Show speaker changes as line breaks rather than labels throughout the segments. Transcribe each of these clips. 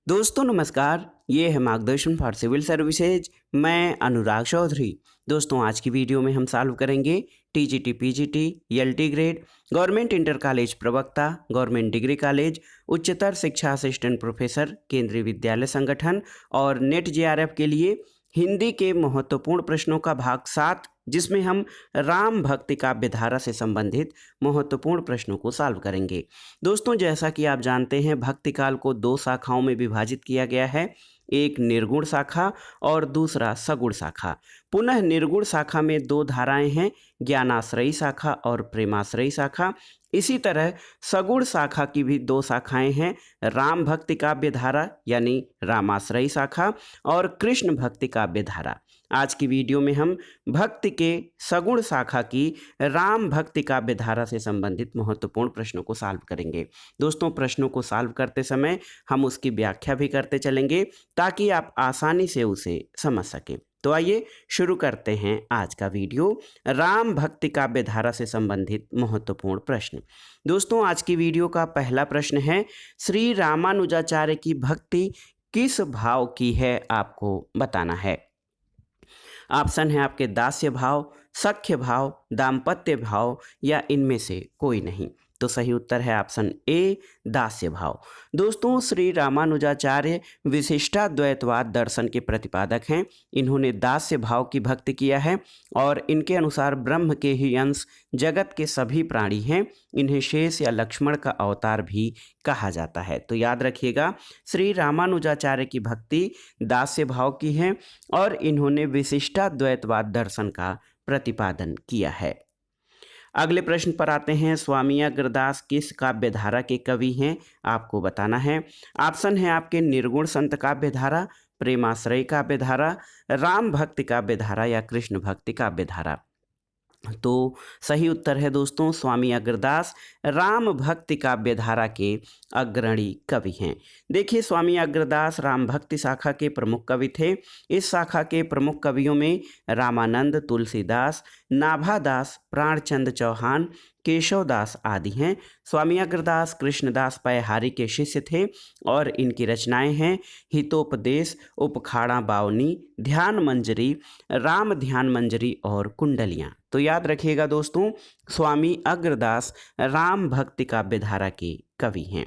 दोस्तों नमस्कार, ये है मार्गदर्शन फॉर सिविल सर्विसेज। मैं अनुराग चौधरी। दोस्तों आज की वीडियो में हम सॉल्व करेंगे TGT, PGT, LT grade, government inter college प्रवक्ता, गवर्नमेंट डिग्री कॉलेज, उच्चतर शिक्षा असिस्टेंट प्रोफेसर, केंद्रीय विद्यालय संगठन और नेट जेआरएफ के लिए हिंदी के महत्वपूर्ण प्रश्नों का भाग 7, जिसमें हम राम भक्ति काव्य धारा से संबंधित महत्वपूर्ण प्रश्नों को सॉल्व करेंगे। दोस्तों जैसा कि आप जानते हैं, भक्ति काल को 2 शाखाओं में विभाजित किया गया है, एक निर्गुण शाखा और दूसरा सगुण शाखा। पुनः निर्गुण शाखा में 2 धाराएं हैं, ज्ञानाश्रयी शाखा और प्रेमाश्रयी शाखा। इसी तरह सगुण शाखा की भी 2 शाखाएं हैं, राम भक्ति काव्य धारा यानी रामाश्रयी शाखा और कृष्ण भक्ति काव्य धारा। आज की वीडियो में हम भक्ति के सगुण शाखा की राम भक्ति काव्य धारा से संबंधित महत्वपूर्ण प्रश्नों को सॉल्व करेंगे। दोस्तों प्रश्नों को सॉल्व करते समय हम उसकी व्याख्या भी करते चलेंगे ताकि आप आसानी से उसे समझ सकें। तो आइए शुरू करते हैं आज का वीडियो, राम भक्ति काव्य धारा से संबंधित महत्वपूर्ण प्रश्न। दोस्तों आज की वीडियो का पहला प्रश्न है, श्री रामानुजाचार्य की भक्ति किस भाव की है, आपको बताना है। ऑप्शन है आपके दास्य भाव, सख्य भाव, दाम्पत्य भाव या इनमें से कोई नहीं। तो सही उत्तर है ऑप्शन ए, दास्य भाव। दोस्तों श्री रामानुजाचार्य विशिष्टाद्वैतवाद दर्शन के प्रतिपादक हैं। इन्होंने दास्य भाव की भक्ति किया है और इनके अनुसार ब्रह्म के ही अंश जगत के सभी प्राणी हैं। इन्हें शेष या लक्ष्मण का अवतार भी कहा जाता है। तो याद रखिएगा, श्री रामानुजाचार्य की भक्ति दास्य भाव की है और इन्होंने विशिष्टाद्वैतवाद दर्शन का प्रतिपादन किया है। अगले प्रश्न पर आते हैं, स्वामी अग्रदास किस काव्य धारा के कवि हैं, आपको बताना है। ऑप्शन है आपके निर्गुण संत काव्य धारा, प्रेमाश्रय काव्य धारा, राम भक्ति काव्य धारा या कृष्ण भक्ति काव्य धारा। तो सही उत्तर है दोस्तों स्वामी अग्रदास राम भक्ति काव्य धारा के अग्रणी कवि हैं। देखिए स्वामी अग्रदास राम भक्ति शाखा के प्रमुख कवि थे। इस शाखा के प्रमुख कवियों में रामानंद, तुलसीदास, नाभादास, प्राणचंद चौहान, केशवदास आदि हैं। स्वामी अग्रदास कृष्णदास पयहारी के शिष्य थे और इनकी रचनाएं हैं हितोपदेश, उपखाड़ा बावनी, ध्यान मंजरी, राम ध्यान मंजरी और कुंडलियाँ। तो याद रखिएगा दोस्तों, स्वामी अग्रदास राम भक्ति काव्य धारा के कवि हैं।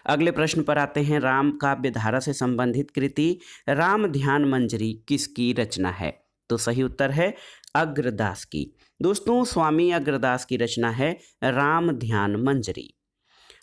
अगले प्रश्न पर आते हैं, राम काव्य धारा से संबंधित कृति राम ध्यान मंजरी किसकी रचना है। तो सही उत्तर है अग्रदास की। दोस्तों स्वामी अग्रदास की रचना है राम ध्यान मंजरी।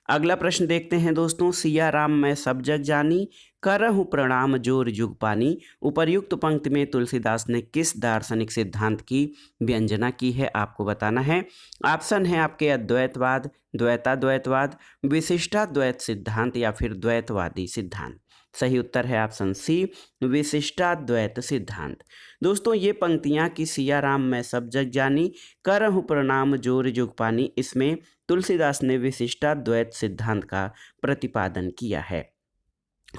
अगला प्रश्न देखते हैं दोस्तों, सिया राम मैं सब जग जानी, करहु प्रणाम जोर जुग पानी। उपर्युक्त पंक्ति में तुलसीदास ने किस दार्शनिक सिद्धांत की व्यंजना की है, आपको बताना है। ऑप्शन है आपके अद्वैतवाद, द्वैताद्वैतवाद, विशिष्टाद्वैत सिद्धांत या फिर द्वैतवादी सिद्धांत। सही उत्तर है ऑप्शन सी, विशिष्टाद्वैत सिद्धांत। दोस्तों ये पंक्तियां कि सिया राम मैं सब जग जानी, करहु प्रणाम जोर जुग पानी, इसमें तुलसीदास ने विशिष्टाद्वैत सिद्धांत का प्रतिपादन किया है।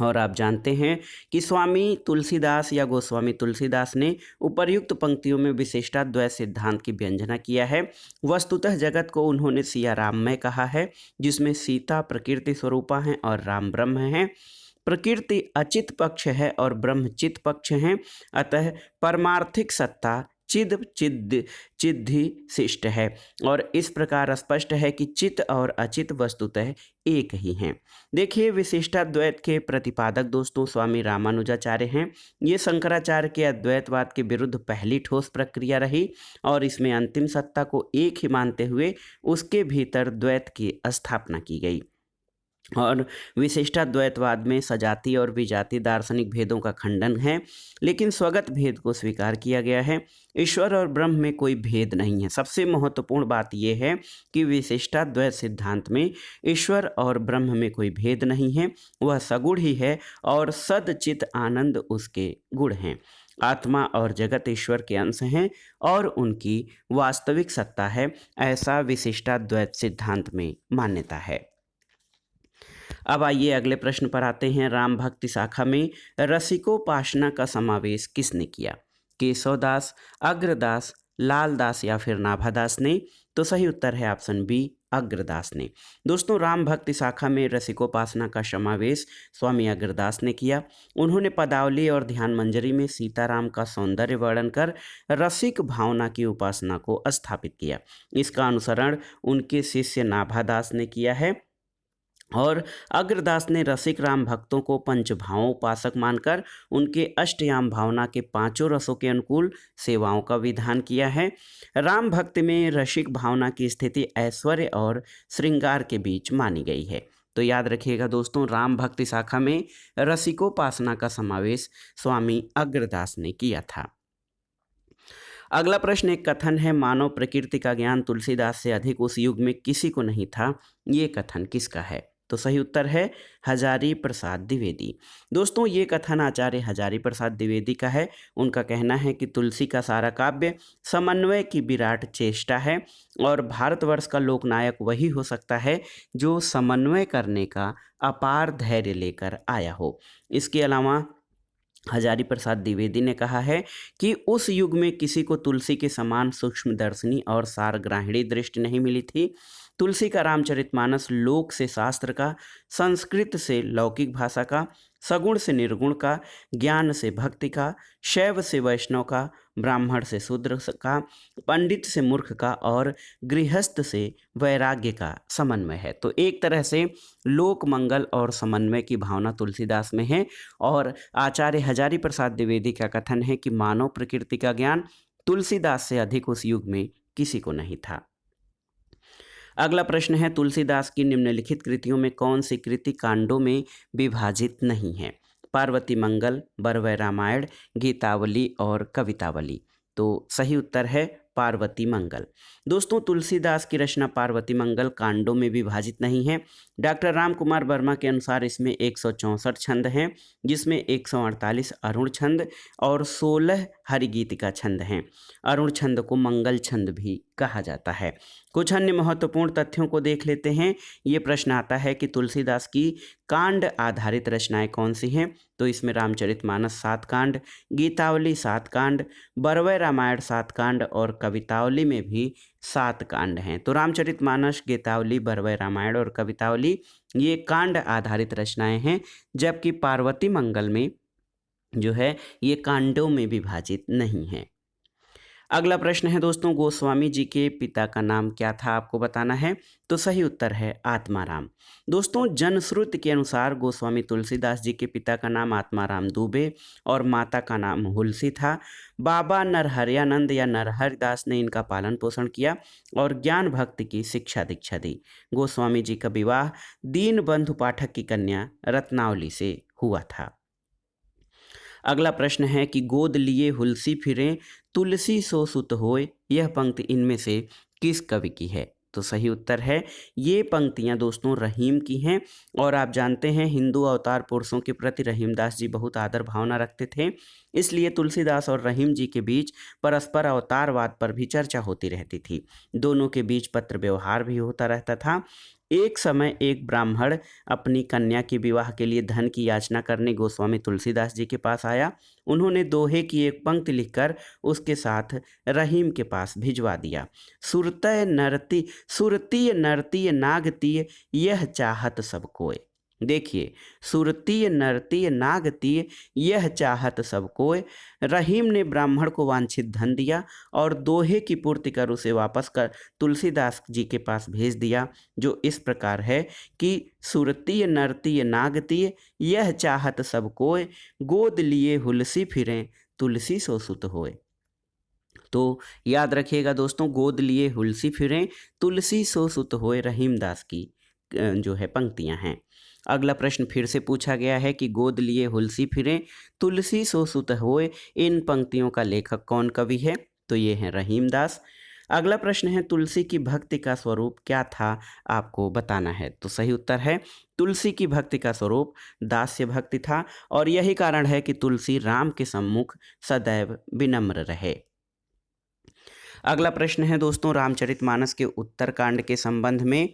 और आप जानते हैं कि स्वामी तुलसीदास या गोस्वामी तुलसीदास ने उपर्युक्त पंक्तियों में विशिष्टाद्वैत सिद्धांत की व्यंजना किया है। वस्तुतः जगत को उन्होंने सिया राममय कहा है, जिसमें सीता प्रकृति स्वरूपा हैं और राम ब्रह्म हैं। प्रकृति अचित पक्ष है और ब्रह्म चित पक्ष हैं, अतः परमार्थिक सत्ता चिद चिद चिद्धि शिष्ट है और इस प्रकार स्पष्ट है कि चित और अचित वस्तुतः एक ही हैं। देखिए विशिष्टाद्वैत के प्रतिपादक दोस्तों स्वामी रामानुजाचार्य हैं। ये शंकराचार्य के अद्वैतवाद के विरुद्ध पहली ठोस प्रक्रिया रही और इसमें अंतिम सत्ता को एक ही मानते हुए उसके भीतर द्वैत की स्थापना की गई। और विशिष्टाद्वैतवाद में सजातीय और विजातीय दार्शनिक भेदों का खंडन है, लेकिन स्वगत भेद को स्वीकार किया गया है। ईश्वर और ब्रह्म में कोई भेद नहीं है। सबसे महत्वपूर्ण बात यह है कि विशिष्टाद्वैत सिद्धांत में ईश्वर और ब्रह्म में कोई भेद नहीं है, वह सगुण ही है और सदचित आनंद उसके गुण हैं। आत्मा और जगत ईश्वर के अंश हैं और उनकी वास्तविक सत्ता है, ऐसा विशिष्टाद्वैत सिद्धांत में मान्यता है। अब आइए अगले प्रश्न पर आते हैं, राम भक्ति शाखा में रसिकोपासना का समावेश किसने किया। केशवदास, अग्रदास, लालदास या फिर नाभादास ने। तो सही उत्तर है ऑप्शन बी, अग्रदास ने। दोस्तों राम भक्ति शाखा में रसिकोपासना का समावेश स्वामी अग्रदास ने किया। उन्होंने पदावली और ध्यान मंजरी में सीताराम का सौंदर्य वर्णन कर रसिक भावना की उपासना को स्थापित किया। इसका अनुसरण उनके शिष्य नाभादास ने किया है और अग्रदास ने रसिक राम भक्तों को पंचभावों उपासक मानकर उनके अष्टयाम भावना के पांचों रसों के अनुकूल सेवाओं का विधान किया है। राम भक्ति में रसिक भावना की स्थिति ऐश्वर्य और श्रृंगार के बीच मानी गई है। तो याद रखिएगा दोस्तों, राम भक्ति शाखा में रसिकोपासना का समावेश स्वामी अग्रदास ने किया था। अगला प्रश्न एक कथन है, मानव प्रकृति का ज्ञान तुलसीदास से अधिक उस युग में किसी को नहीं था। ये कथन किसका है? तो सही उत्तर है हजारी प्रसाद द्विवेदी। दोस्तों ये कथन आचार्य हजारी प्रसाद द्विवेदी का है। उनका कहना है कि तुलसी का सारा काव्य समन्वय की विराट चेष्टा है और भारतवर्ष का लोकनायक वही हो सकता है जो समन्वय करने का अपार धैर्य लेकर आया हो। इसके अलावा हजारी प्रसाद द्विवेदी ने कहा है कि उस युग में किसी को तुलसी के समान सूक्ष्मदर्शिनी और सारग्राहिणी दृष्टि नहीं मिली थी। तुलसी का रामचरितमानस लोक से शास्त्र का, संस्कृत से लौकिक भाषा का, सगुण से निर्गुण का, ज्ञान से भक्ति का, शैव से वैष्णव का, ब्राह्मण से शूद्र का, पंडित से मूर्ख का और गृहस्थ से वैराग्य का समन्वय है। तो एक तरह से लोक मंगल और समन्वय की भावना तुलसीदास में है और आचार्य हजारी प्रसाद द्विवेदी का कथन है कि मानव प्रकृति का ज्ञान तुलसीदास से अधिक उस युग में किसी को नहीं था। अगला प्रश्न है, तुलसीदास की निम्नलिखित कृतियों में कौन सी कृति कांडों में विभाजित नहीं है? पार्वती मंगल, बरवै रामायण, गीतावली और कवितावली। तो सही उत्तर है पार्वती मंगल। दोस्तों तुलसीदास की रचना पार्वती मंगल कांडों में विभाजित नहीं है। डॉक्टर राम कुमार वर्मा के अनुसार इसमें 164 छंद हैं, जिसमें 148 अरुण छंद और 16 हरिगीतिका छंद हैं। अरुण छंद को मंगल छंद भी कहा जाता है। कुछ अन्य महत्वपूर्ण तथ्यों को देख लेते हैं। ये प्रश्न आता है कि तुलसीदास की कांड आधारित रचनाएं कौन सी हैं? तो इसमें रामचरितमानस 7 कांड, गीतावली 7 कांड, बरवै रामायण 7 कांड और कवितावली में भी 7 कांड हैं। तो रामचरितमानस, गीतावली, बरवै रामायण और कवितावली ये कांड आधारित रचनाएं हैं, जबकि पार्वती मंगल में जो है ये कांडों में विभाजित नहीं है। अगला प्रश्न है दोस्तों, गोस्वामी जी के पिता का नाम क्या था? आपको बताना है। तो सही उत्तर है आत्माराम। दोस्तों जनश्रुति के अनुसार गोस्वामी तुलसीदास जी के पिता का नाम आत्माराम दुबे और माता का नाम हुलसी था। बाबा नरहरियानंद या नरहरिदास ने इनका पालन पोषण किया और ज्ञान भक्ति की शिक्षा दीक्षा दी। गोस्वामी जी का विवाह दीनबंधु पाठक की कन्या रत्नावली से हुआ था। अगला प्रश्न है कि गोद लिए हुलसी फिरें तुलसी सो सुत होय, यह पंक्ति इनमें से किस कवि की है? तो सही उत्तर है ये पंक्तियां दोस्तों रहीम की हैं और आप जानते हैं हिंदू अवतार पुरुषों के प्रति रहीमदास जी बहुत आदर भावना रखते थे, इसलिए तुलसीदास और रहीम जी के बीच परस्पर अवतारवाद पर भी चर्चा होती रहती थी। दोनों के बीच पत्र व्यवहार भी होता रहता था। एक समय एक ब्राह्मण अपनी कन्या के विवाह के लिए धन की याचना करने गोस्वामी तुलसीदास जी के पास आया। उन्होंने दोहे की एक पंक्ति लिखकर उसके साथ रहीम के पास भिजवा दिया। सुरतीय नरतीय नागतीय यह चाहत सब कोय। देखिए, सुरतीय नरतीय नागतीय यह चाहत सब कोय। रहीम ने ब्राह्मण को वांछित धन दिया और दोहे की पूर्ति कर उसे वापस कर तुलसीदास जी के पास भेज दिया, जो इस प्रकार है कि सुरतीय नरतीय नागतीय यह चाहत सब कोय, गोद लिए हुलसी फिरें तुलसी सो सुत होय। तो याद रखिएगा दोस्तों, गोद लिए हुलसी फिरें तुलसी सो सुत होय रहीमदास की जो है पंक्तियां हैं। अगला प्रश्न फिर से पूछा गया है कि गोद लिए हुलसी फिरें तुलसी सो सुत होय, इन पंक्तियों का लेखक कौन कवि है? तो ये है रहीमदास। अगला प्रश्न है तुलसी की भक्ति का स्वरूप क्या था? आपको बताना है। तो सही उत्तर है तुलसी की भक्ति का स्वरूप दास्य भक्ति था और यही कारण है कि तुलसी राम के सम्मुख सदैव विनम्र रहे। अगला प्रश्न है दोस्तों रामचरितमानस के उत्तरकांड के संबंध में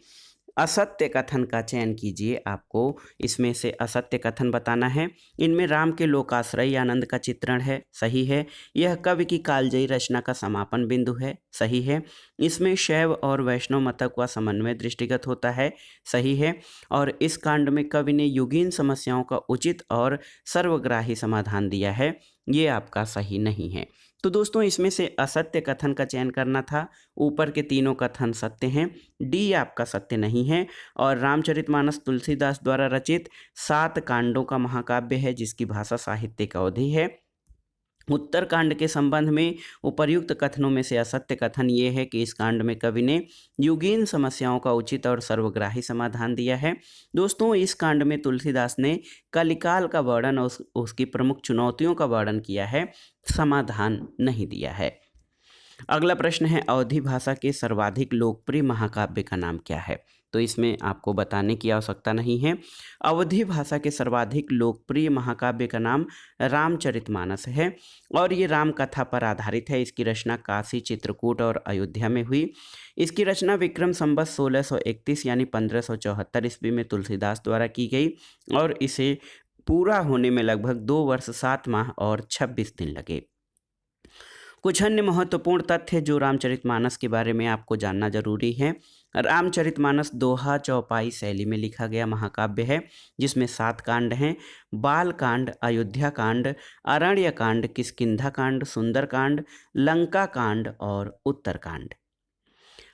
असत्य कथन का चयन कीजिए। आपको इसमें से असत्य कथन बताना है। इनमें राम के लोकाश्रय आनंद का चित्रण है, सही है। यह कवि की कालजयी रचना का समापन बिंदु है, सही है। इसमें शैव और वैष्णव मतों का समन्वय दृष्टिगत होता है, सही है। और इस कांड में कवि ने युगीन समस्याओं का उचित और सर्वग्राही समाधान दिया है, ये आपका सही नहीं है। तो दोस्तों इसमें से असत्य कथन का चयन करना था। ऊपर के तीनों कथन सत्य हैं, डी आपका सत्य नहीं है। और रामचरितमानस तुलसीदास द्वारा रचित 7 कांडों का महाकाव्य है, जिसकी भाषा साहित्यिक अवधि है। उत्तरकांड के संबंध में उपर्युक्त कथनों में से असत्य कथन ये है कि इस कांड में कवि ने युगीन समस्याओं का उचित और सर्वग्राही समाधान दिया है। दोस्तों इस कांड में तुलसीदास ने कलिकाल का वर्णन और उसकी प्रमुख चुनौतियों का वर्णन किया है, समाधान नहीं दिया है। अगला प्रश्न है, अवधी भाषा के सर्वाधिक लोकप्रिय महाकाव्य का नाम क्या है? तो इसमें आपको बताने की आवश्यकता नहीं है। अवधी भाषा के सर्वाधिक लोकप्रिय महाकाव्य का नाम रामचरितमानस है और ये राम कथा पर आधारित है। इसकी रचना काशी, चित्रकूट और अयोध्या में हुई। इसकी रचना विक्रम संवत 1631 यानी 1574 ईस्वी में तुलसीदास द्वारा की गई और इसे पूरा होने में लगभग 2 वर्ष 7 माह और 26 दिन लगे। कुछ अन्य महत्वपूर्ण तथ्य जो रामचरितमानस के बारे में आपको जानना जरूरी है। रामचरितमानस दोहा चौपाई शैली में लिखा गया महाकाव्य है, जिसमें 7 कांड हैं। बाल कांड, अयोध्या कांड, अरण्य कांड, किष्किंधा कांड, सुंदर कांड, लंका कांड और उत्तर कांड।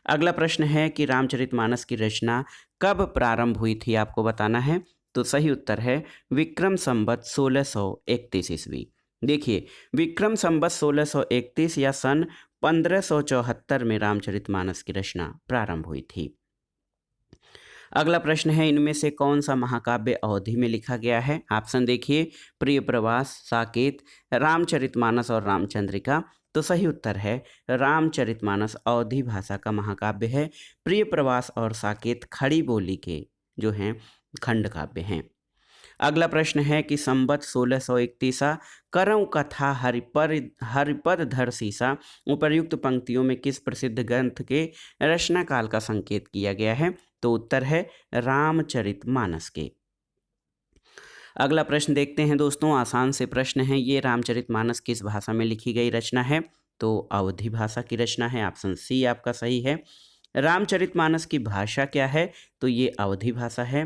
अगला प्रश्न है कि रामचरितमानस की रचना कब प्रारंभ हुई थी, आपको बताना है। तो सही उत्तर है विक्रम संवत 1631 ईस्वी। देखिए, विक्रम संवत 1631 या सन 1574 में रामचरितमानस की रचना प्रारंभ हुई थी। अगला प्रश्न है, इनमें से कौन सा महाकाव्य अवधि में लिखा गया है? ऑप्शन देखिए, प्रिय प्रवास, साकेत, रामचरितमानस और रामचंद्रिका। तो सही उत्तर है रामचरितमानस अवधी भाषा का महाकाव्य है। प्रिय प्रवास और साकेत खड़ी बोली के जो हैं खंड काव्य हैं। अगला प्रश्न है कि संवत 1631 करऊ कथा हरिपद धर सीसा उपर्युक्त पंक्तियों में किस प्रसिद्ध ग्रंथ के रचना काल का संकेत किया गया है? तो उत्तर है रामचरितमानस के। अगला प्रश्न देखते हैं दोस्तों, आसान से प्रश्न है ये। रामचरितमानस किस भाषा में लिखी गई रचना है? तो अवधी भाषा की रचना है। ऑप्शन सी आपका सही है। रामचरितमानस की भाषा क्या है? तो ये अवधी भाषा है।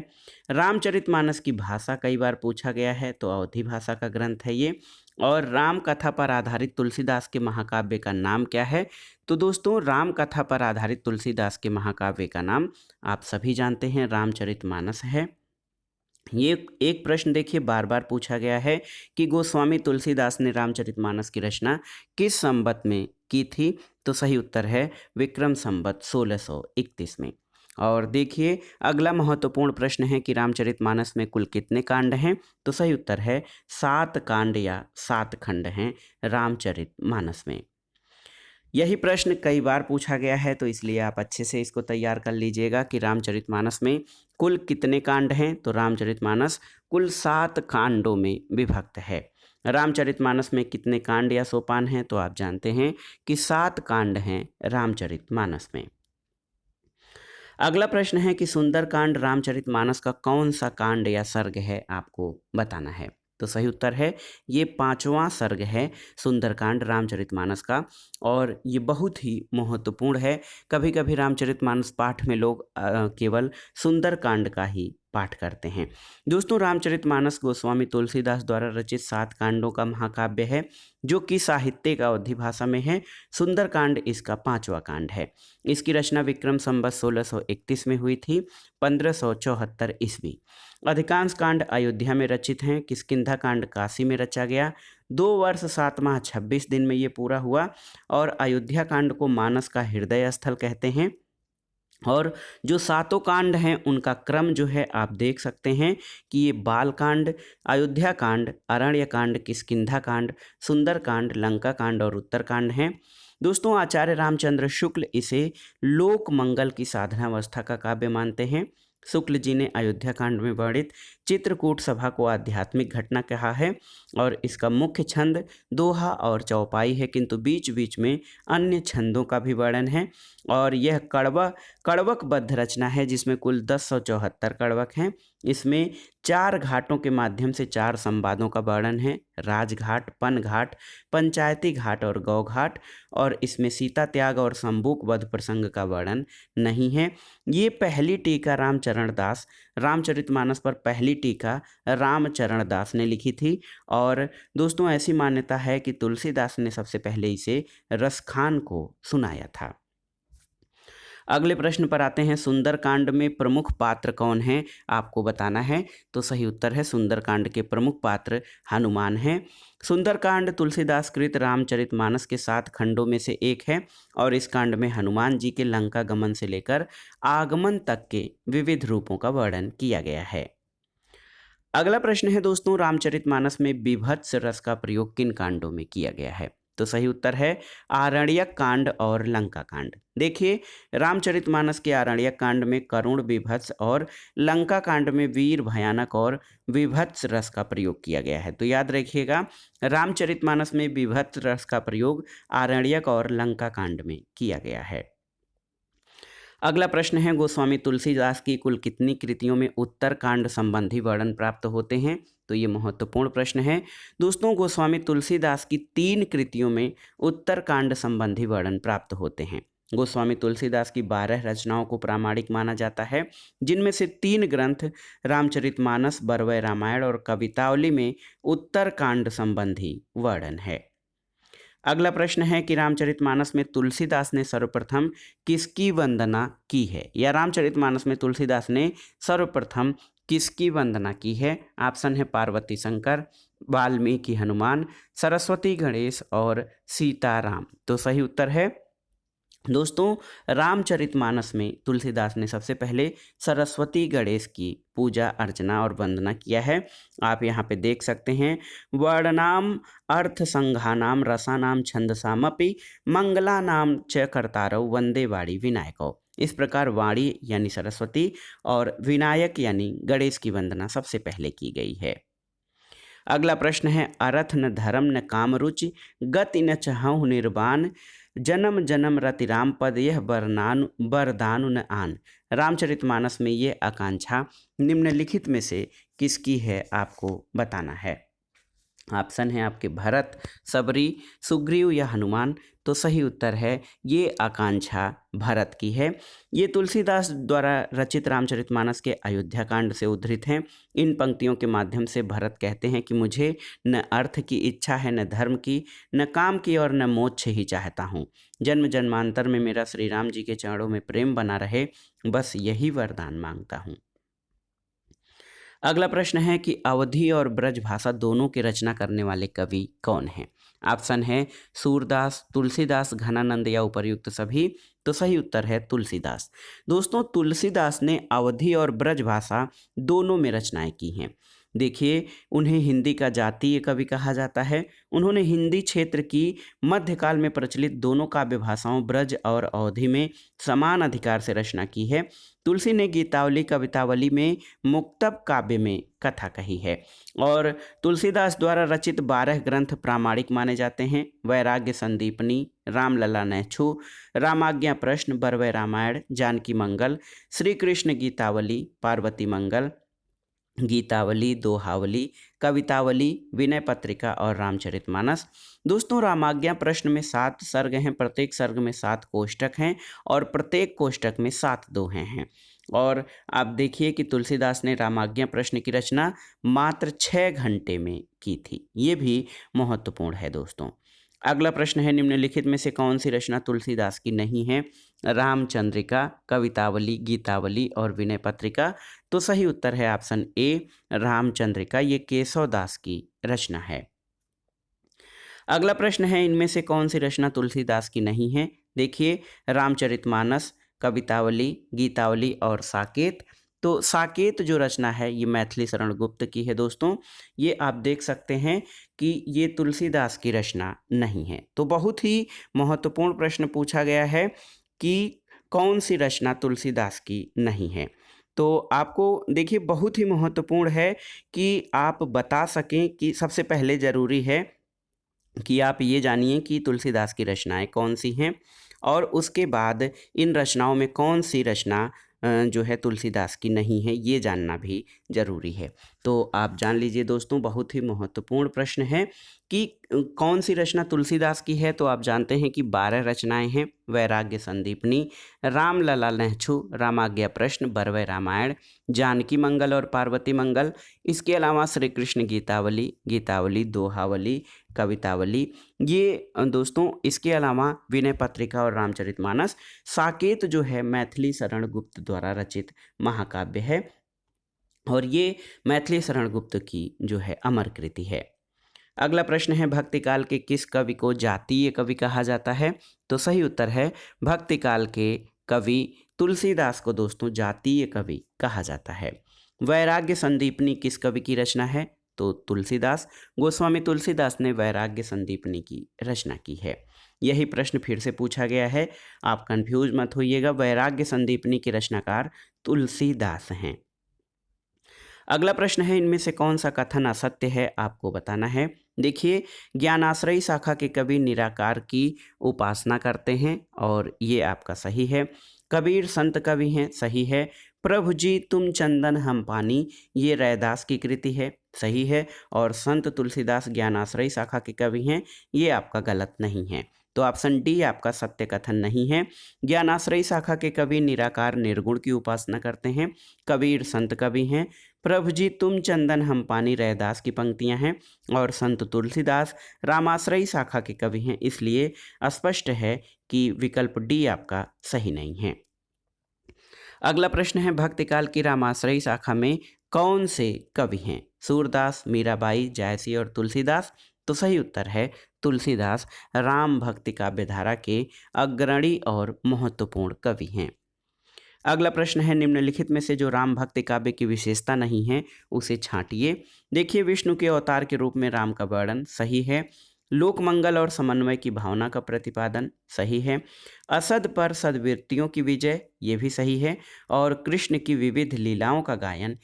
रामचरितमानस की भाषा कई बार पूछा गया है, तो अवधी भाषा का ग्रंथ है ये। और राम कथा पर आधारित तुलसीदास के महाकाव्य का नाम क्या है? तो दोस्तों राम कथा पर आधारित तुलसीदास के महाकाव्य का नाम आप सभी जानते हैं, रामचरितमानस है। ये एक प्रश्न देखिए बार बार पूछा गया है कि गोस्वामी तुलसीदास ने रामचरितमानस की रचना किस संवत में की थी? तो सही उत्तर है विक्रम संवत 1631 में। और देखिए अगला महत्वपूर्ण प्रश्न है कि रामचरितमानस में कुल कितने कांड हैं? तो सही उत्तर है 7 कांड या 7 खंड हैं रामचरितमानस में। यही प्रश्न कई बार पूछा गया है, तो इसलिए आप अच्छे से इसको तैयार कर लीजिएगा कि रामचरितमानस में कुल कितने कांड हैं। तो रामचरितमानस कुल 7 कांडों में विभक्त है। रामचरितमानस में कितने कांड या सोपान हैं? तो आप जानते हैं कि 7 कांड हैं रामचरितमानस में। अगला प्रश्न है कि सुंदरकांड रामचरितमानस का कौन सा कांड या सर्ग है, आपको बताना है। तो सही उत्तर है ये 5वां सर्ग है सुंदरकांड रामचरितमानस का और ये बहुत ही महत्वपूर्ण है। कभी कभी रामचरितमानस पाठ में लोग केवल सुंदरकांड का ही पाठ करते हैं। दोस्तों रामचरितमानस गोस्वामी तुलसीदास द्वारा रचित 7 कांडों का महाकाव्य है, जो कि साहित्यिक अवधी भाषा में है। सुंदरकांड इसका 5वां कांड है। इसकी रचना विक्रम संवत 1631 में हुई थी, 1574 ईस्वी। अधिकांश कांड अयोध्या में रचित हैं। किष्किंधा कांड काशी में रचा गया, 2 वर्ष 7 माह 26 दिन में ये पूरा हुआ। और अयोध्या कांड को मानस का हृदय स्थल कहते हैं। और जो 7 कांड हैं उनका क्रम जो है आप देख सकते हैं कि ये बाल कांड, अयोध्या कांड, अरण्य कांड, किष्किंधा कांड, सुंदर कांड, लंका कांड और उत्तर कांड हैं। दोस्तों आचार्य रामचंद्र शुक्ल इसे लोक मंगल की साधनावस्था का काव्य मानते हैं। शुक्ल जी ने अयोध्या कांड में वर्णित चित्रकूट सभा को आध्यात्मिक घटना कहा है और इसका मुख्य छंद दोहा और चौपाई है, किंतु बीच बीच में अन्य छंदों का भी वर्णन है। और यह कड़वकबद्ध रचना है जिसमें कुल 1074 कड़वक हैं। इसमें 4 घाटों के माध्यम से 4 संवादों का वर्णन है, राजघाट, पन घाट, पंचायती घाट और गौ घाट। और इसमें सीता त्याग और संबूक वध प्रसंग का वर्णन नहीं है। ये पहली टीका रामचरितमानस पर पहली टीका रामचरण दास ने लिखी थी। और दोस्तों ऐसी मान्यता है कि तुलसीदास ने सबसे पहले इसे रसखान को सुनाया था। अगले प्रश्न पर आते हैं, सुंदरकांड में प्रमुख पात्र कौन है, आपको बताना है। तो सही उत्तर है सुंदरकांड के प्रमुख पात्र हनुमान हैं। सुंदरकांड तुलसीदास कृत रामचरितमानस के 7 खंडों में से एक है और इस कांड में हनुमान जी के लंका गमन से लेकर आगमन तक के विविध रूपों का वर्णन किया गया है। अगला प्रश्न है दोस्तों, रामचरितमानस में बीभत्स रस का प्रयोग किन कांडों में किया गया है। तो सही उत्तर है आरण्यक कांड और लंका कांड। देखिए, रामचरितमानस के आरण्यक कांड में करुण, बीभत्स और लंका कांड में वीर, भयानक और बीभत्स रस का प्रयोग किया गया है। तो याद रखिएगा, रामचरितमानस में बीभत्स रस का प्रयोग आरण्यक और लंका कांड में किया गया है। अगला प्रश्न है, गोस्वामी तुलसीदास की कुल कितनी कृतियों में उत्तरकांड संबंधी वर्णन प्राप्त होते हैं। तो ये महत्वपूर्ण प्रश्न है दोस्तों। गोस्वामी तुलसीदास की 3 कृतियों में उत्तरकांड संबंधी वर्णन प्राप्त होते हैं। गोस्वामी तुलसीदास की 12 रचनाओं को प्रामाणिक माना जाता है, जिनमें से 3 ग्रंथ रामचरितमानस, बरवै रामायण और कवितावली में उत्तरकांड संबंधी वर्णन है। अगला प्रश्न है कि रामचरितमानस में तुलसीदास ने सर्वप्रथम किसकी वंदना की है, या रामचरितमानस में तुलसीदास ने सर्वप्रथम किसकी वंदना की है। ऑप्शन है पार्वती शंकर, वाल्मीकि हनुमान, सरस्वती गणेश और सीताराम। तो सही उत्तर है दोस्तों, रामचरितमानस में तुलसीदास ने सबसे पहले सरस्वती गणेश की पूजा अर्चना और वंदना किया है। आप यहाँ पे देख सकते हैं, वर्णनाम अर्थ संघानाम रसानाम छंदसामपि मंगलानाम च कर्तारौ वंदे वाणी विनायको। इस प्रकार वाणी यानी सरस्वती और विनायक यानी गणेश की वंदना सबसे पहले की गई है। अगला प्रश्न है, अरथ न धर्म न काम रुचि गति न चहु निर्वाण जन्म जन्म रति राम पद यह बरदानु न आन। रामचरितमानस में ये आकांक्षा निम्नलिखित में से किसकी है, आपको बताना है। ऑप्शन है आपके भरत, सबरी, सुग्रीव या हनुमान। तो सही उत्तर है ये आकांक्षा भरत की है। ये तुलसीदास द्वारा रचित रामचरितमानस के अयोध्या कांड से उद्धृत हैं। इन पंक्तियों के माध्यम से भरत कहते हैं कि मुझे न अर्थ की इच्छा है, न धर्म की, न काम की और न मोक्ष ही चाहता हूँ। जन्म जन्मांतर में मेरा श्री राम जी के चरणों में प्रेम बना रहे, बस यही वरदान मांगता हूँ। अगला प्रश्न है कि अवधी और ब्रज भाषा दोनों की रचना करने वाले कवि कौन हैं। ऑप्शन है सूरदास, तुलसीदास, घनानंद या उपर्युक्त सभी। तो सही उत्तर है तुलसीदास। दोस्तों, तुलसीदास ने अवधी और ब्रज भाषा दोनों में रचनाएं की हैं। देखिए, उन्हें हिंदी का जातीय कवि कहा जाता है। उन्होंने हिंदी क्षेत्र की मध्यकाल में प्रचलित दोनों काव्य भाषाओं ब्रज और अवधी में समान अधिकार से रचना की है। तुलसी ने गीतावली, कवितावली में, मुक्तब काव्य में कथा कही है। और तुलसीदास द्वारा रचित 12 ग्रंथ प्रामाणिक माने जाते हैं। वैराग्य संदीपनी, रामलला नैछू, रामाज्ञा प्रश्न, बरवै रामायण, जानकी मंगल, श्री कृष्ण गीतावली, पार्वती मंगल, गीतावली, दोहावली, कवितावली, विनय पत्रिका और रामचरितमानस। दोस्तों, रामाज्ञा प्रश्न में 7 सर्ग हैं, प्रत्येक सर्ग में 7 कोष्टक हैं और प्रत्येक कोष्टक में 7 दोहे हैं। और आप देखिए कि तुलसीदास ने रामाज्ञा प्रश्न की रचना मात्र 6 घंटे में की थी। ये भी महत्वपूर्ण है दोस्तों। अगला प्रश्न है, निम्नलिखित में से कौन सी रचना तुलसीदास की नहीं है। रामचंद्रिका, कवितावली, गीतावली और विनय पत्रिका। तो सही उत्तर है ऑप्शन ए रामचंद्रिका। ये केशवदास की रचना है। अगला प्रश्न है, इनमें से कौन सी रचना तुलसीदास की नहीं है। देखिए, रामचरितमानस, कवितावली, गीतावली और साकेत। तो साकेत जो रचना है ये मैथिली शरण गुप्त की है दोस्तों। ये आप देख सकते हैं कि ये तुलसीदास की रचना नहीं है। तो बहुत ही महत्वपूर्ण प्रश्न पूछा गया है कि कौन सी रचना तुलसीदास की नहीं है। तो आपको देखिए बहुत ही महत्वपूर्ण है कि आप बता सकें कि सबसे पहले ज़रूरी है कि आप ये जानिए कि तुलसीदास की रचनाएँ कौन-सी हैं और उसके बाद इन रचनाओं में कौन-सी रचना जो है तुलसीदास की नहीं है, ये जानना भी ज़रूरी है। तो आप जान लीजिए दोस्तों, बहुत ही महत्वपूर्ण प्रश्न है कि कौन-सी रचना तुलसीदास की है, तो आप जानते हैं कि 12 रचनाएँ हैं। वैराग्य संदीपनी, रामलला नेहछु, रामाज्ञा प्रश्न, बरवै रामायण, जानकी मंगल और पार्वती मंगल, इसके अलावा श्री कृष्ण गीतावली, गीतावली, दोहावली, कवितावली, ये दोस्तों इसके अलावा विनय पत्रिका और रामचरितमानस, साकेत जो है मैथिली शरण गुप्त द्वारा रचित महाकाव्य है और ये मैथिली शरण गुप्त की जो है अमर कृति है। अगला प्रश्न है, भक्ति काल के किस कवि को जातीय कवि कहा जाता है? तो सही उत्तर है भक्ति काल के कवि तुलसीदास को दोस्तों जातीय कवि कहा जाता है। वैराग्य संदीपनी किस कवि की रचना है? तो तुलसीदास, गोस्वामी तुलसीदास ने वैराग्य संदीपनी की रचना की है। यही प्रश्न फिर से पूछा गया है, आप कंफ्यूज मत होइएगा, वैराग्य संदीपनी के रचनाकार तुलसीदास हैं। अगला प्रश्न है, इनमें से कौन सा कथन असत्य है, आपको बताना है। देखिए, ज्ञानाश्रयी शाखा के कवि निराकार की उपासना करते हैं और ये आपका सही है। कबीर संत कवि हैं, सही है। प्रभु जी तुम चंदन हम पानी, ये रैदास की कृति है, सही है। और संत तुलसीदास ज्ञानाश्रयी शाखा के कवि हैं, ये आपका गलत नहीं है। तो ऑप्शन डी आपका सत्य कथन नहीं है। ज्ञानाश्रयी शाखा के कवि निराकार निर्गुण की उपासना करते हैं। कबीर संत कवि हैं। प्रभु जी तुम चंदन हम पानी रैदास की पंक्तियां हैं और संत तुलसीदास रामाश्रयी शाखा के कवि हैं, इसलिए स्पष्ट है कि विकल्प डी आपका सही नहीं है। अगला प्रश्न है, भक्तिकाल की रामाश्रयी शाखा में कौन से कवि हैं? सूरदास, मीराबाई, जायसी और तुलसीदास। तो सही उत्तर है तुलसीदास राम भक्ति काव्य धारा के अग्रणी और महत्वपूर्ण कवि हैं। अगला प्रश्न है, निम्नलिखित में से जो राम भक्ति काव्य की विशेषता नहीं है उसे छांटिए। देखिए, विष्णु के अवतार के रूप में राम का वर्णन, सही है। लोक मंगल और समन्वय की भावना का प्रतिपादन, सही है। असद पर सद्वृत्तियों की विजय, ये भी सही है। और कृष्ण की विविध लीलाओं का गायन,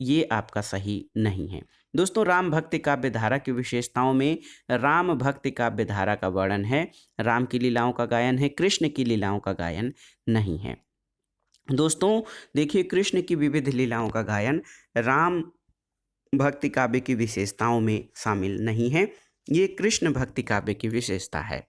ये आपका सही नहीं है। दोस्तों, राम भक्ति काव्य धारा की विशेषताओं में राम भक्ति काव्य धारा का वर्णन है, राम की लीलाओं का गायन है, कृष्ण की लीलाओं का गायन नहीं है। दोस्तों देखिए, कृष्ण की विविध लीलाओं का गायन राम भक्ति काव्य की विशेषताओं में शामिल नहीं है, ये कृष्ण भक्ति काव्य की विशेषता है।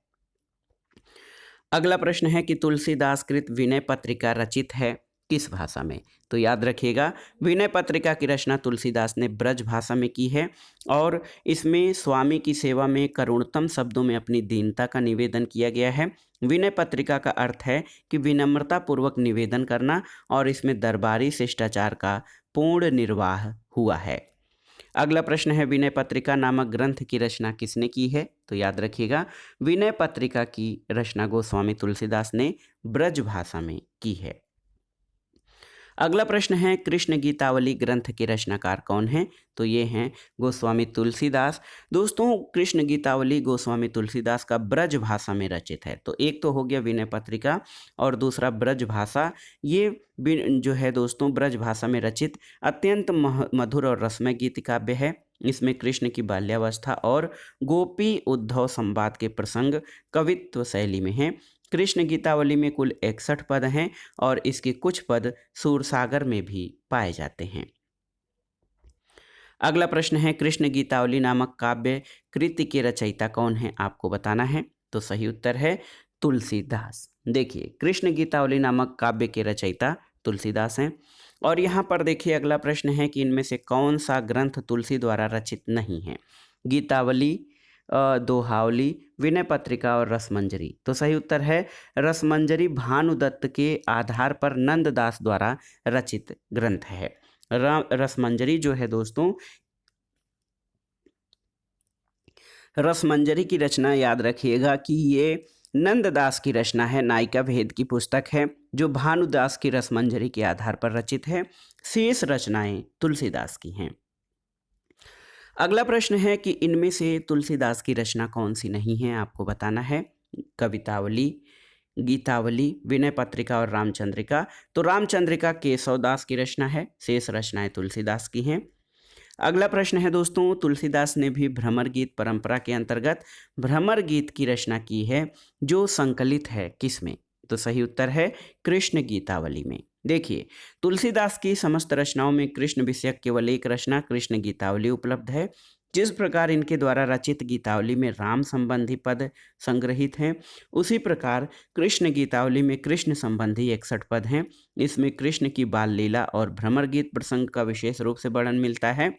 अगला प्रश्न है कि तुलसीदास कृत विनय पत्रिका रचित है किस भाषा में? तो याद रखिएगा, विनय पत्रिका की रचना तुलसीदास ने ब्रज भाषा में की है और इसमें स्वामी की सेवा में करुणतम शब्दों में अपनी दीनता का निवेदन किया गया है। विनय पत्रिका का अर्थ है कि विनम्रता पूर्वक निवेदन करना और इसमें दरबारी शिष्टाचार का पूर्ण निर्वाह हुआ है। अगला प्रश्न है, विनय पत्रिका नामक ग्रंथ की रचना किसने की है? तो याद रखिएगा, विनय पत्रिका की रचना गोस्वामी तुलसीदास ने ब्रज भाषा में की है। अगला प्रश्न है, कृष्ण गीतावली ग्रंथ के रचनाकार कौन हैं? तो ये हैं गोस्वामी तुलसीदास। दोस्तों, कृष्ण गीतावली गोस्वामी तुलसीदास का ब्रज भाषा में रचित है। तो एक तो हो गया विनय पत्रिका और दूसरा ब्रज भाषा। ये जो है दोस्तों ब्रज भाषा में रचित अत्यंत मधुर और रसमय गीत काव्य है। इसमें कृष्ण की बाल्यावस्था और गोपी उद्धव संवाद के प्रसंग कवित्व शैली में हैं। कृष्ण गीतावली में कुल 61 पद हैं और इसके कुछ पद सूरसागर में भी पाए जाते हैं। अगला प्रश्न है, कृष्ण गीतावली नामक काव्य कृति के रचयिता कौन है? आपको बताना है। तो सही उत्तर है तुलसीदास। देखिए, कृष्ण गीतावली नामक काव्य के रचयिता तुलसीदास हैं। और यहाँ पर देखिए, अगला प्रश्न है कि इनमें से कौन सा ग्रंथ तुलसी द्वारा रचित नहीं है? गीतावली, दोहावली, विनय पत्रिका और रसमंजरी। तो सही उत्तर है रसमंजरी भानुदत्त के आधार पर नंददास द्वारा रचित ग्रंथ है। रसमंजरी जो है दोस्तों, रसमंजरी की रचना याद रखिएगा कि ये नंददास की रचना है, नायिका भेद की पुस्तक है जो भानुदास की रसमंजरी के आधार पर रचित है। शेष रचनाएं तुलसीदास की हैं। अगला प्रश्न है कि इनमें से तुलसीदास की रचना कौन सी नहीं है? आपको बताना है। कवितावली, गीतावली, विनय पत्रिका और रामचंद्रिका। तो रामचंद्रिका केशवदास की रचना है, शेष रचनाएं तुलसीदास की हैं। अगला प्रश्न है दोस्तों, तुलसीदास ने भी भ्रमर गीत परंपरा के अंतर्गत भ्रमर गीत की रचना की है, जो संकलित है किसमें? तो सही उत्तर है कृष्ण गीतावली में। देखिए, तुलसीदास की समस्त रचनाओं में कृष्ण विषयक केवल एक रचना कृष्ण गीतावली उपलब्ध है। जिस प्रकार इनके द्वारा रचित गीतावली में राम संबंधी पद संग्रहित हैं, उसी प्रकार कृष्ण गीतावली में कृष्ण संबंधी 61 पद हैं। इसमें कृष्ण की बाल लीला और भ्रमर गीत प्रसंग का विशेष रूप से वर्णन मिलता है।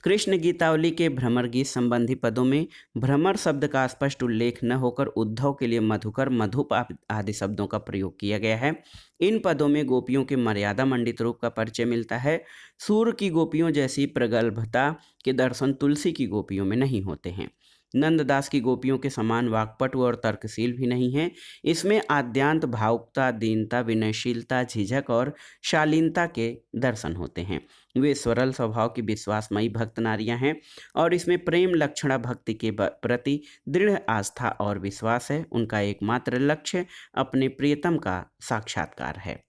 कृष्ण गीतावली के भ्रमर गीत संबंधी पदों में भ्रमर शब्द का स्पष्ट उल्लेख न होकर उद्धव के लिए मधुकर, मधुप आदि शब्दों का प्रयोग किया गया है। इन पदों में गोपियों के मर्यादा मंडित रूप का परिचय मिलता है। सूर की गोपियों जैसी प्रगल्भता के दर्शन तुलसी की गोपियों में नहीं होते हैं। नंददास की गोपियों के समान वाक्पटु और तर्कशील भी नहीं है। इसमें आद्यांत भावुकता, दीनता, विनयशीलता, झिझक और शालीनता के दर्शन होते हैं। वे सरल स्वभाव की विश्वासमयी भक्त नारियां हैं और इसमें प्रेम लक्षणा भक्ति के प्रति दृढ़ आस्था और विश्वास है। उनका एकमात्र लक्ष्य अपने प्रियतम का साक्षात्कार है।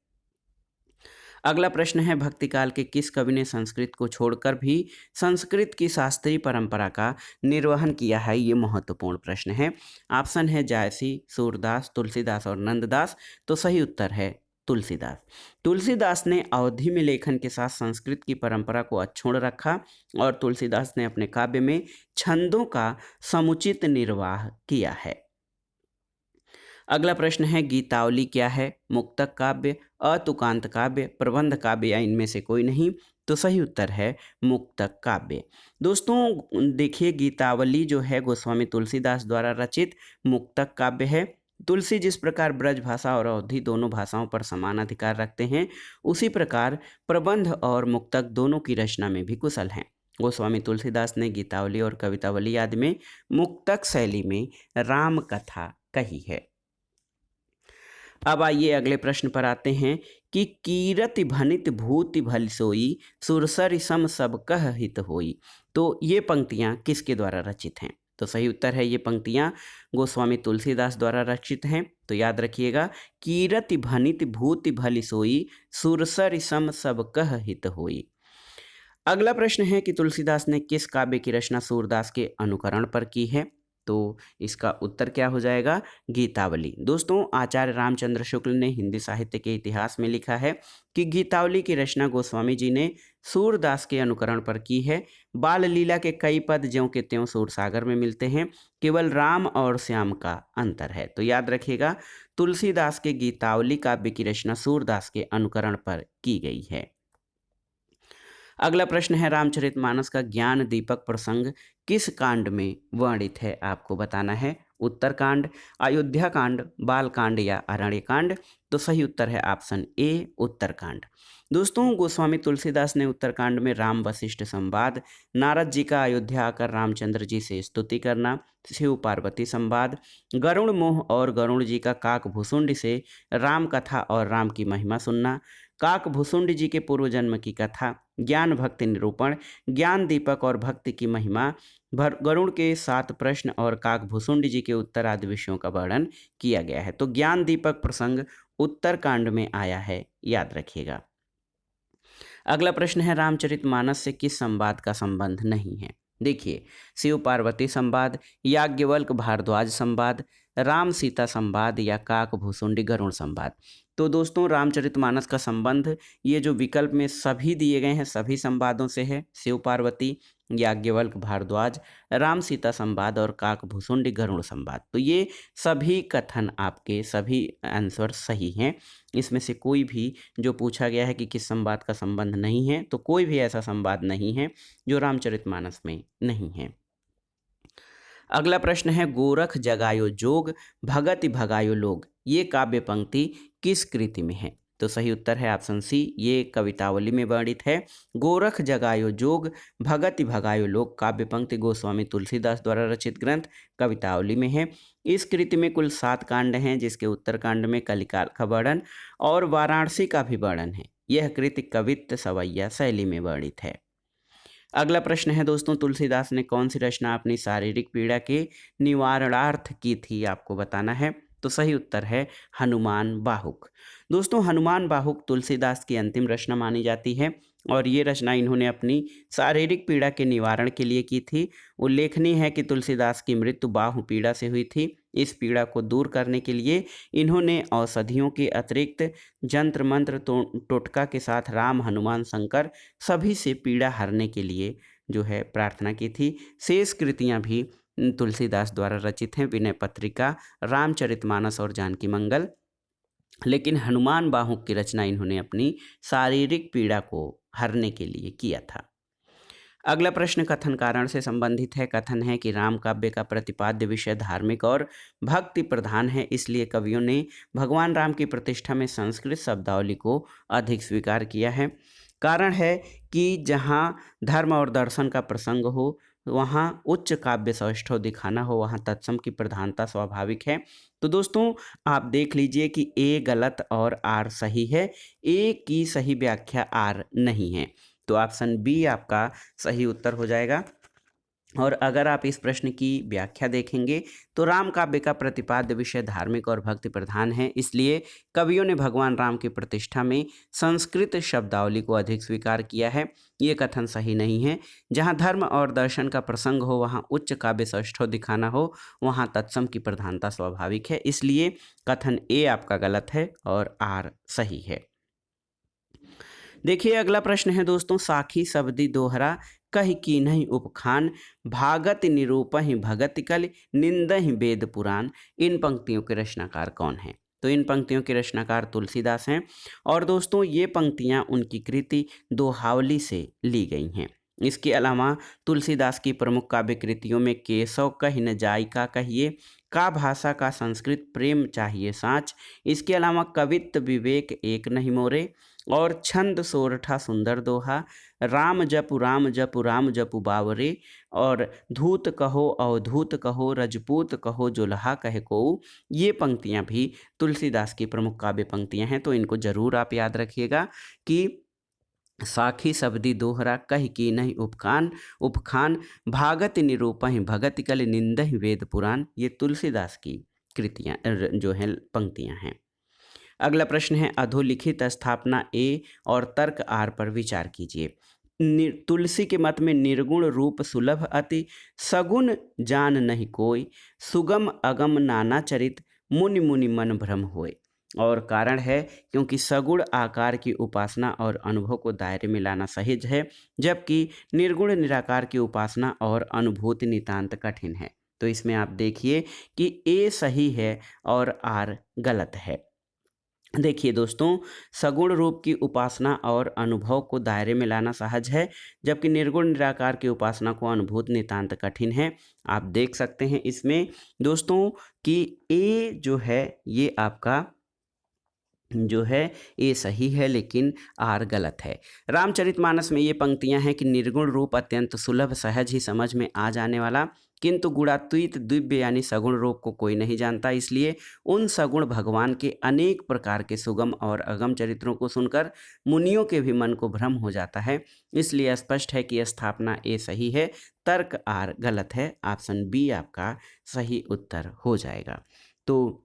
अगला प्रश्न है, भक्ति काल के किस कवि ने संस्कृत को छोड़कर भी संस्कृत की शास्त्रीय परंपरा का निर्वहन किया है? ये महत्वपूर्ण प्रश्न है। ऑप्शन है जायसी, सूरदास, तुलसीदास और नंददास। तो सही उत्तर है तुलसीदास। तुलसीदास ने अवधि में लेखन के साथ संस्कृत की परंपरा को अक्षुण्ण रखा और तुलसीदास ने अपने काव्य में छंदों का समुचित निर्वाह किया है। अगला प्रश्न है, गीतावली क्या है? मुक्तक काव्य, अतुकांत काव्य, प्रबंध काव्य या इनमें से कोई नहीं? तो सही उत्तर है मुक्तक काव्य। दोस्तों देखिए, गीतावली जो है गोस्वामी तुलसीदास द्वारा रचित मुक्तक काव्य है। तुलसी जिस प्रकार ब्रज भाषा और अवधी दोनों भाषाओं पर समान अधिकार रखते हैं, उसी प्रकार प्रबंध और मुक्तक दोनों की रचना में भी कुशल हैं। गोस्वामी तुलसीदास ने गीतावली और कवितावली आदि में मुक्तक शैली में राम कथा कही है। अब आइए अगले प्रश्न पर आते हैं कि कीरति भनित भूति भल सोई, सुरसरि सम सब कह हित होई। तो ये पंक्तियां किसके द्वारा रचित हैं? तो सही उत्तर है ये पंक्तियां गोस्वामी तुलसीदास द्वारा रचित हैं। तो याद रखिएगा, कीरति भनित भूति भल सोई, सुरसरि सम सब कह हित होई। अगला प्रश्न है कि तुलसीदास ने किस काव्य की रचना सूरदास के अनुकरण पर की है? तो इसका उत्तर क्या हो जाएगा? गीतावली। दोस्तों आचार्य रामचंद्र शुक्ल ने हिंदी साहित्य के इतिहास में लिखा है कि गीतावली की रचना गोस्वामी जी ने सूरदास के अनुकरण पर की है। बाल लीला के कई पद ज्यों के त्यों सूरसागर में मिलते हैं, केवल राम और श्याम का अंतर है। तो याद रखिएगा, तुलसीदास के गीतावली काव्य की रचना सूरदास के अनुकरण पर की गई है। अगला प्रश्न है, रामचरितमानस का ज्ञान दीपक प्रसंग किस कांड में वर्णित है? आपको बताना है। उत्तरकांड, अयोध्या कांड, बाल कांड या अरण्य कांड? तो सही उत्तर है ऑप्शन ए, उत्तरकांड। दोस्तों गोस्वामी तुलसीदास ने उत्तरकांड में राम वशिष्ठ संवाद, नारद जी का अयोध्या आकर रामचंद्र जी से स्तुति करना, शिव पार्वती संवाद, गरुण मोह और गरुण जी का काक भुसुंड से राम कथा और राम की महिमा सुनना, काक भुसुंड जी के पूर्व जन्म की कथा, ज्ञान भक्ति निरूपण, ज्ञान दीपक और भक्ति की महिमा, गरुड़ के 7 प्रश्न और काक भुसुंड जी के उत्तर आदि विषयों का वर्णन किया गया है। तो ज्ञान दीपक प्रसंग उत्तरकांड में आया है, याद रखिएगा। अगला प्रश्न है, रामचरितमानस से किस संवाद का संबंध नहीं है? देखिए, शिव पार्वती संवाद, याज्ञवल्क भारद्वाज संवाद, राम सीता संवाद या काक भुसुंडी गरुड़ संवाद। तो दोस्तों रामचरितमानस का संबंध ये जो विकल्प में सभी दिए गए हैं सभी संवादों से है। शिव पार्वती, याज्ञवल्क भारद्वाज, राम सीता संवाद और काक भुसुंडी गरुड़ संवाद। तो ये सभी कथन आपके सभी आंसर सही हैं। इसमें से कोई भी जो पूछा गया है कि किस संवाद का संबंध नहीं है, तो कोई भी ऐसा संवाद नहीं है जो रामचरितमानस में नहीं है। अगला प्रश्न है, गोरख जगायो जोग, भगति भगायो लोग, ये काव्य पंक्ति किस कृति में है? तो सही उत्तर है ऑप्शन सी, ये कवितावली में वर्णित है। गोरख जगायो जोग, भगति भगायो लोग काव्य पंक्ति गोस्वामी तुलसीदास द्वारा रचित ग्रंथ कवितावली में है। इस कृति में कुल 7 कांड हैं, जिसके उत्तरकांड में कलिकाल का वर्णन और वाराणसी का भी वर्णन है। यह कृति कवित्त सवैया शैली में वर्णित है। अगला प्रश्न है दोस्तों, तुलसीदास ने कौन सी रचना अपनी शारीरिक पीड़ा के निवारणार्थ की थी? आपको बताना है। तो सही उत्तर है हनुमान बाहुक। दोस्तों हनुमान बाहुक तुलसीदास की अंतिम रचना मानी जाती है और ये रचना इन्होंने अपनी शारीरिक पीड़ा के निवारण के लिए की थी। उल्लेखनीय है कि तुलसीदास की मृत्यु बाहु पीड़ा से हुई थी। इस पीड़ा को दूर करने के लिए इन्होंने औषधियों के अतिरिक्त जंत्र मंत्र टोटका के साथ राम हनुमान शंकर सभी से पीड़ा हरने के लिए जो है प्रार्थना की थी। शेष कृतियाँ भी तुलसीदास द्वारा रचित हैं, विनय पत्रिका, रामचरितमानस और जानकी मंगल। लेकिन हनुमान बाहुक की रचना इन्होंने अपनी शारीरिक पीड़ा को हरने के लिए किया था। अगला प्रश्न कथन कारण से संबंधित है। कथन है कि राम काव्य का प्रतिपाद्य विषय धार्मिक और भक्ति प्रधान है, इसलिए कवियों ने भगवान राम की प्रतिष्ठा में संस्कृत शब्दावली को अधिक स्वीकार किया है। कारण है कि जहाँ धर्म और दर्शन का प्रसंग हो, वहाँ उच्च काव्य सौष्ठव दिखाना हो, वहाँ तत्सम की प्रधानता स्वाभाविक है। तो दोस्तों आप देख लीजिए कि ए गलत और आर सही है, ए की सही व्याख्या आर नहीं है, तो ऑप्शन बी आपका सही उत्तर हो जाएगा। और अगर आप इस प्रश्न की व्याख्या देखेंगे तो राम काव्य का प्रतिपाद्य विषय धार्मिक और भक्ति प्रधान है, इसलिए कवियों ने भगवान राम की प्रतिष्ठा में संस्कृत शब्दावली को अधिक स्वीकार किया है। ये कथन सही नहीं है। जहाँ धर्म और दर्शन का प्रसंग हो, वहाँ उच्च काव्य सौष्ठव दिखाना हो, वहाँ तत्सम की प्रधानता स्वाभाविक है, इसलिए कथन ए आपका गलत है और आर सही है। देखिए अगला प्रश्न है दोस्तों, साखी शब्दी दोहरा कहि कीन्हि उपखान भागत निरूपहि भगत कल निंदहि वेद पुराण। इन पंक्तियों के रचनाकार कौन हैं? तो इन पंक्तियों के रचनाकार तुलसीदास हैं और दोस्तों ये पंक्तियां उनकी कृति दोहावली से ली गई हैं। इसके अलावा तुलसीदास की प्रमुख काव्य कृतियों में केशव कहि न जाय का कहिए, का भाषा का संस्कृत प्रेम चाहिए साँच, इसके अलावा कवित्व विवेक एक नहीं मोरे और छंद सोरठा सुंदर दोहा, राम जपु राम जपु राम जपु बावरे और धूत कहो अवधूत कहो रजपूत कहो जोलहा कहे को, ये पंक्तियां भी तुलसीदास की प्रमुख काव्य पंक्तियां हैं। तो इनको जरूर आप याद रखिएगा कि साखी शब्दी दोहरा कहि कीन्हि उपखान भागत निरूपहि भगत कल निंदहि वेद पुराण, ये तुलसीदास की कृतियाँ जो हैं पंक्तियाँ हैं। अगला प्रश्न है, अधोलिखित स्थापना ए और तर्क आर पर विचार कीजिए। तुलसी के मत में निर्गुण रूप सुलभ अति सगुण जान नहीं कोई, सुगम अगम नाना चरित मुनि मुनि मन भ्रम होय। और कारण है क्योंकि सगुण आकार की उपासना और अनुभव को दायरे में लाना सहज है, जबकि निर्गुण निराकार की उपासना और अनुभूति नितांत कठिन है। तो इसमें आप देखिए कि ए सही है और आर गलत है। देखिए दोस्तों, सगुण रूप की उपासना और अनुभव को दायरे में लाना सहज है, जबकि निर्गुण निराकार की उपासना को अनुभूत नितांत कठिन है। आप देख सकते हैं इसमें दोस्तों कि ए जो है ये आपका जो है ये सही है, लेकिन आर गलत है। रामचरितमानस में ये पंक्तियां हैं कि निर्गुण रूप अत्यंत सुलभ सहज ही समझ में आ जाने वाला, किंतु गुणातीत दिव्य यानी सगुण रूप को कोई नहीं जानता, इसलिए उन सगुण भगवान के अनेक प्रकार के सुगम और अगम चरित्रों को सुनकर मुनियों के भी मन को भ्रम हो जाता है। इसलिए स्पष्ट है कि स्थापना ए सही है, तर्क आर गलत है। ऑप्शन बी आपका सही उत्तर हो जाएगा। तो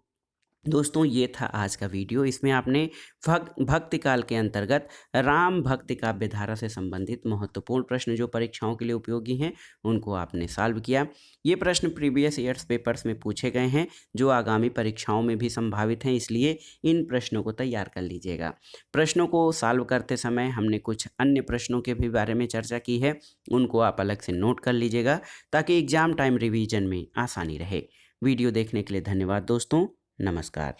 दोस्तों ये था आज का वीडियो। इसमें आपने भक्ति काल के अंतर्गत राम भक्ति काव्य धारा से संबंधित महत्वपूर्ण प्रश्न जो परीक्षाओं के लिए उपयोगी हैं उनको आपने सॉल्व किया। ये प्रश्न प्रीवियस ईयर्स पेपर्स में पूछे गए हैं जो आगामी परीक्षाओं में भी संभावित हैं, इसलिए इन प्रश्नों को तैयार कर लीजिएगा। प्रश्नों को सॉल्व करते समय हमने कुछ अन्य प्रश्नों के भी बारे में चर्चा की है, उनको आप अलग से नोट कर लीजिएगा ताकि एग्जाम टाइम रिवीजन में आसानी रहे। वीडियो देखने के लिए धन्यवाद दोस्तों। नमस्कार।